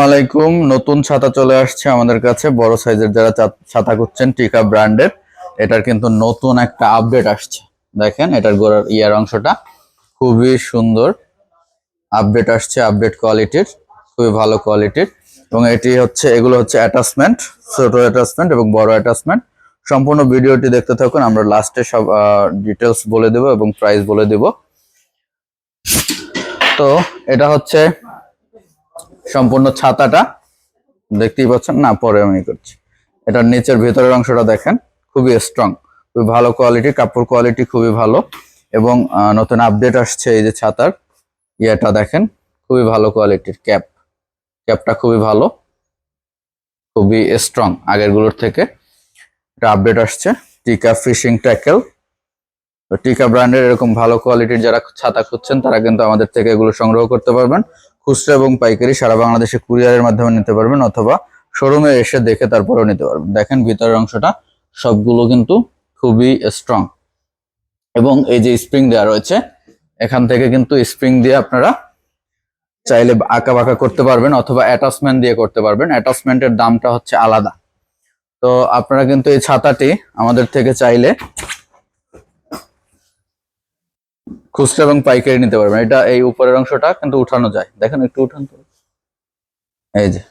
আলাইকুম। নতুন ছাতা চলে আসছে আমাদের কাছে, বড় সাইজের যারা ছাতা খুঁজছেন, টিকা ব্র্যান্ডের। এটার কিন্তু নতুন একটা আপডেট আসছে। দেখেন এটার গোড়ার অংশটা খুবই সুন্দর আপডেট আসছে, আপডেট কোয়ালিটির, খুবই ভালো কোয়ালিটির। এবং এগুলো হচ্ছে অ্যাটাচমেন্ট, ছোট অ্যাটাচমেন্ট এবং বড় অ্যাটাচমেন্ট। সম্পূর্ণ ভিডিওটি দেখতে থাকুন, আমরা লাস্টে সব ডিটেলস বলে দেব এবং প্রাইস বলে দেব। তো এটা হচ্ছে সম্পূর্ণ ছাতাটা, দেখতেই পাচ্ছেন না, পরে আমি করছি। এটার নিচের ভেতরের অংশটা দেখেন, খুবই স্ট্রং, খুবই ভালো কোয়ালিটি, কাপড় কোয়ালিটি খুবই ভালো। এবং নতুন আপডেট আসছে এই যে ছাতার ইয়েটা দেখেন, খুবই ভালো কোয়ালিটির। ক্যাপটা খুবই ভালো, খুবই স্ট্রং আগের গুলোর থেকে। এটা আপডেট আসছে টিকা ফিশিং ট্যাকেল। তো টিকা ব্র্যান্ডের এরকম ভালো কোয়ালিটির যারা ছাতা খুঁজছেন তারা কিন্তু আমাদের থেকে এগুলো সংগ্রহ করতে পারবেন। খুচরা এবং পাইকারি সারা বাংলাদেশে কুরিয়ারের মাধ্যমে নিতে পারবেন, অথবা শোরুমে এসে দেখে তারপরেও নিতে পারবেন। দেখেন ভিতরের অংশটা সবগুলো কিন্তু খুবই স্ট্রং। এবং এই যে স্প্রিং দেওয়া রয়েছে, এখান থেকে কিন্তু স্প্রিং দিয়ে আপনারা চাইলে আঁকা বাঁকা করতে পারবেন, অথবা অ্যাটাচমেন্ট দিয়ে করতে পারবেন। অ্যাটাচমেন্টের দামটা হচ্ছে আলাদা। তো আপনারা কিন্তু এই ছাতাটি আমাদের থেকে চাইলে খুচরা এবং পাইকারি নিতে পারবেন। এটা এই উপরের অংশটা কিন্তু উঠানো যায়, দেখেন একটু উঠান তো। এই যে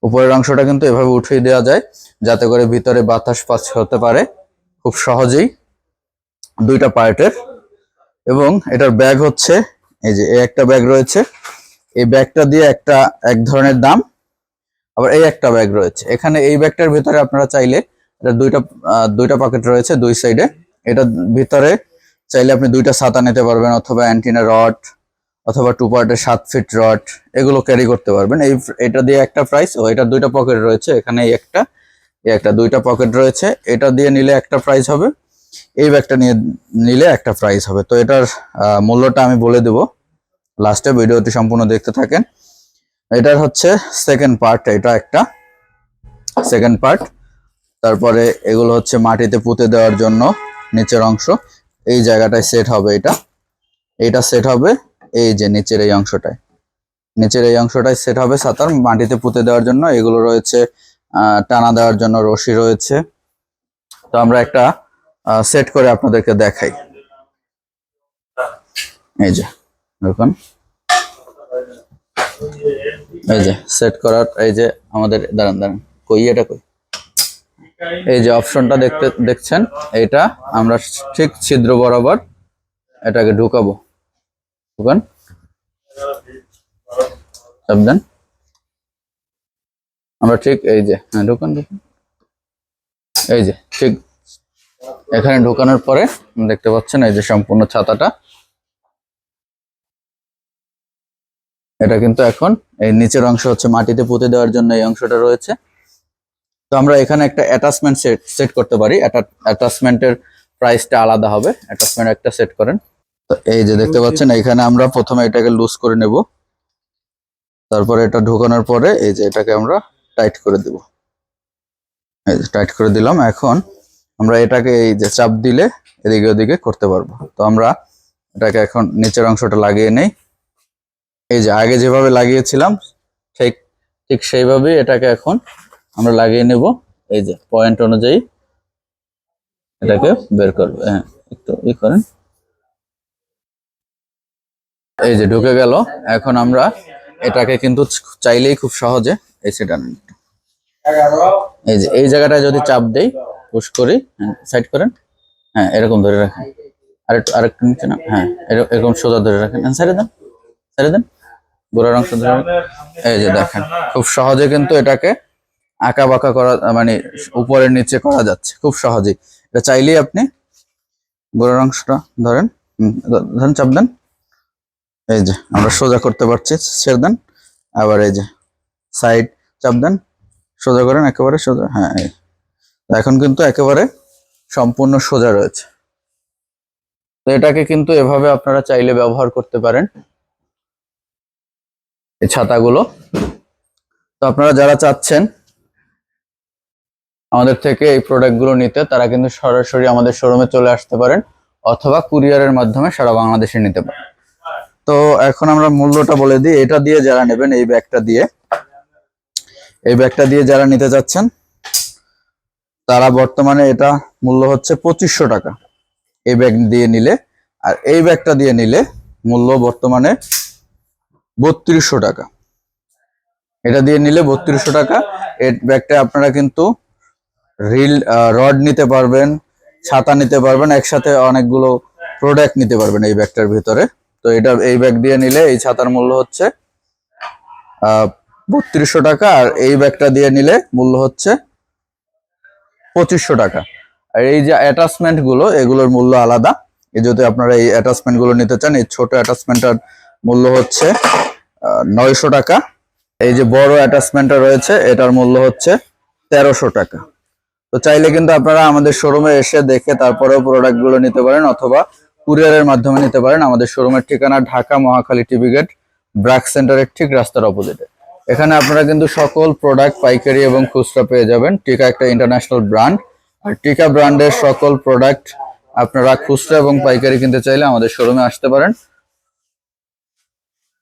উপরের অংশটা কিন্তু এভাবে উঠিয়ে দেওয়া যায়, যাতে করে ভিতরে বাতাস পাস হতে পারে খুব সহজেই, দুইটা পার্টের। এবং এটার ব্যাগ হচ্ছে এই যে একটা ব্যাগ রয়েছে, এই ব্যাগটা দিয়ে এক ধরনের দাম। আবার এই একটা ব্যাগ রয়েছে এখানে, এই ব্যাগটার ভিতরে আপনারা চাইলে এটা দুইটা পকেট রয়েছে দুই সাইডে। এটা ভিতরে চাইলে আপনি দুইটা ছাতা নিতে পারবেন, অথবা অ্যান্টিনা রড, অথবা 2 পার্টের 7 ফিট রড, এগুলো ক্যারি করতে পারবেন। এটা দিয়ে একটা প্রাইস, ও এটা দুইটা পকেট রয়েছে এখানে, একটা দুইটা পকেট রয়েছে। এটা দিয়ে নিলে একটা প্রাইস হবে, এই ব্যাগটা নিলে একটা প্রাইস হবে। তো এটার মূল্যটা আমি বলে দেব লাস্টে, ভিডিওটি সম্পূর্ণ দেখতে থাকেন। এটার হচ্ছে সেকেন্ড পার্ট, এটা একটা সেকেন্ড পার্ট। তারপরে এগুলো হচ্ছে মাটিতে পুঁতে দেওয়ার জন্য নিচের অংশ, এই জায়গাটায় সেট হবে। এটা সেট হবে এই যে নিচের এই অংশটায় সেট হবে ছাতার, মাটিতে পুঁতে দেওয়ার জন্য। এগুলো রয়েছে টানা দেওয়ার জন্য রশি রয়েছে। তো আমরা একটা সেট করে আপনাদেরকে দেখাই। এই যে দেখুন, এই যে সেট করার, এই যে আমাদের দাঁড়ান কই, এটা কই, এই যে অপশনটা দেখছেন, এটা আমরা ঠিক ছিদ্র বরাবর এটাকে ঢুকাবো। ঢুকান, সাবধান। আমরা ঠিক এই যে, হ্যাঁ ঢুকান, এই যে ঠিক এখানে ঢোকানোর পরে দেখতে পাচ্ছেন এই যে সম্পূর্ণ ছাতাটা। এটা কিন্তু এখন এই নিচের অংশ হচ্ছে মাটিতে পুঁতে দেওয়ার জন্য এই অংশটা রয়েছে। তো আমরা এখানে একটা অ্যাটাচমেন্ট সেট করতে পারি। অ্যাটাচমেন্টের প্রাইসটা আলাদা হবে, অ্যাটাচমেন্ট একটা সেট করেন। তো এই যে দেখতে পাচ্ছেন, এখানে আমরা প্রথমে এটাকে লুজ করে নেব, তারপরে এটা ঢোকানোর পরে এই যে এটাকে আমরা টাইট করে দেব। এই যে টাইট করে দিলাম। এখন আমরা এটাকে এই যে চাপ দিলে এদিকে ওদিকে করতে পারবো। তো আমরা এটাকে এখন নিচের অংশটা লাগিয়ে নেই। এই যে আগে যেভাবে লাগিয়েছিলাম ঠিক ঠিক সেইভাবেই এটাকে এখন আমরা লাগিয়ে নেব। এই যে পয়েন্ট অনুযায়ী এটাকে বের করবো। হ্যাঁ একটু করেন, এই যে ঢুকে গেল। এখন আমরা এটাকে কিন্তু চাইলেই খুব সহজে এই সেটা এই যে এই জায়গাটায় যদি চাপ দেই, পুশ করি, সাইড করেন, হ্যাঁ এরকম ধরে রাখেন, আরেকটু নিচে না, হ্যাঁ এরকম সোজা ধরে রাখেন, ছেড়ে দেন গোড়ার অংশ ধরে। এই যে দেখেন খুব সহজে কিন্তু এটাকে আঁকা বাঁকা করা, মানে উপরের নিচে করা যাচ্ছে খুব সহজেই। এটা চাইলেই আপনি গোড়ার অংশটা ধরেন, চাপ দেন, এই যে আমরা সোজা করতে পারছি, ছেড়ে দেন। আবার এই যে সাইড চাপ দেন, সোজা করেন, একেবারে সোজা। হ্যাঁ এখন কিন্তু একেবারে সম্পূর্ণ সোজা রয়েছে। তো এটাকে কিন্তু এভাবে আপনারা চাইলে ব্যবহার করতে পারেন এই ছাতাগুলো। তো আপনারা যারা চাচ্ছেন আমাদের থেকে এই প্রোডাক্টগুলো নিতে, তারা কিন্তু সরাসরি আমাদের শোরুমে চলে আসতে পারেন, অথবা কুরিয়ারের মাধ্যমে সারা বাংলাদেশে নিতে পারেন। তো এখন আমরা মূল্যটা বলে দিই। এটা দিয়ে যারা নেবেন, এই ব্যাগটা দিয়ে এই ব্যাগটা দিয়ে যারা নিতে চাচ্ছেন তারা বর্তমানে এটা মূল্য হচ্ছে 2500 টাকা এই ব্যাগ দিয়ে নিলে। আর এই ব্যাগটা দিয়ে নিলে মূল্য বর্তমানে 3200 টাকা। এটা দিয়ে নিলে 3200 টাকা। এই ব্যাগটা আপনারা কিন্তু রিল রড নিতে পারবেন, ছাতা নিতে পারবেন, একসাথে অনেকগুলো প্রোডাক্ট নিতে পারবেন এই ব্যাগটার ভিতরে। তো এটা এই ব্যাগ দিয়ে নিলে এই ছাতার মূল্য হচ্ছে 3200 টাকা, আর এই ব্যাগটা দিয়ে নিলে মূল্য হচ্ছে 2500 টাকা। আর এই যে অ্যাটাচমেন্ট গুলো এগুলোর মূল্য আলাদা। এই যদি আপনারা এই অ্যাটাচমেন্ট গুলো নিতে চান, এই ছোট অ্যাটাচমেন্টটার মূল্য হচ্ছে 900 টাকা। এই যে বড় অ্যাটাচমেন্টটা রয়েছে এটার মূল্য হচ্ছে 1300 টাকা। তো চাইলে কিন্তু আপনারা আমাদের শোরুমে এসে দেখে তারপরেও প্রোডাক্ট গুলো নিতে পারেন, অথবা কুরিয়ারের মাধ্যমে নিতে পারেন। আমাদের শোরুমের ঠিকানা ঢাকা মহাখালী টিভি গেট ব্র্যাক সেন্টারের ঠিক রাস্তার অপোজিটে। এখানে আপনারা কিন্তু সকল প্রোডাক্ট পাইকারি এবং খুচরা পেয়ে যাবেন। টিকা একটা ইন্টারন্যাশনাল ব্র্যান্ড, আর টিকা ব্র্যান্ডের সকল প্রোডাক্ট আপনারা খুচরা এবং পাইকারি কিনতে চাইলে আমাদের শোরুমে আসতে পারেন,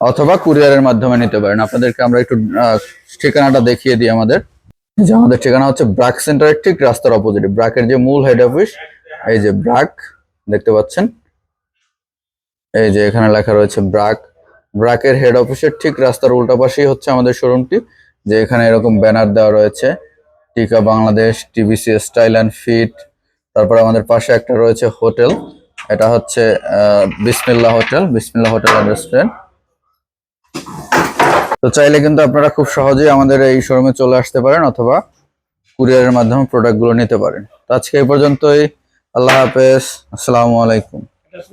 অথবা কুরিয়ারের মাধ্যমে নিতে পারেন। আপনাদেরকে আমরা একটু ঠিকানাটা দেখিয়ে দিই। আমাদের ঠিকানা হচ্ছে ব্র্যাক সেন্টারের ঠিক রাস্তার অপোজিটে। ব্র্যাকের যে মূল হেড অফিস, এই যে ব্র্যাক দেখতে পাচ্ছেন, এই যে এখানে লেখা রয়েছে ব্র্যাক। ব্র্যাকের হেড অফিসের ঠিক রাস্তার উল্টা পাশেই হচ্ছে আমাদের শোরুমটি। যে এখানে এরকম ব্যানার দেওয়া রয়েছে টিকা Bangladesh, TBC style and fit. তারপর আমাদের পাশে একটা রয়েছে হোটেল, এটা হচ্ছে বিসমিল্লাহ হোটেল অ্যান্ড রেস্টুরেন্ট। তো চাইলে কিন্তু আপনারা খুব সহজেই আমাদের এই শোরুমে চলে আসতে পারেন, অথবা কুরিয়ারের মাধ্যমে প্রোডাক্টগুলো নিতে পারেন। তো আজকে এই পর্যন্তই। আল্লাহ হাফেজ, আসসালামু আলাইকুম।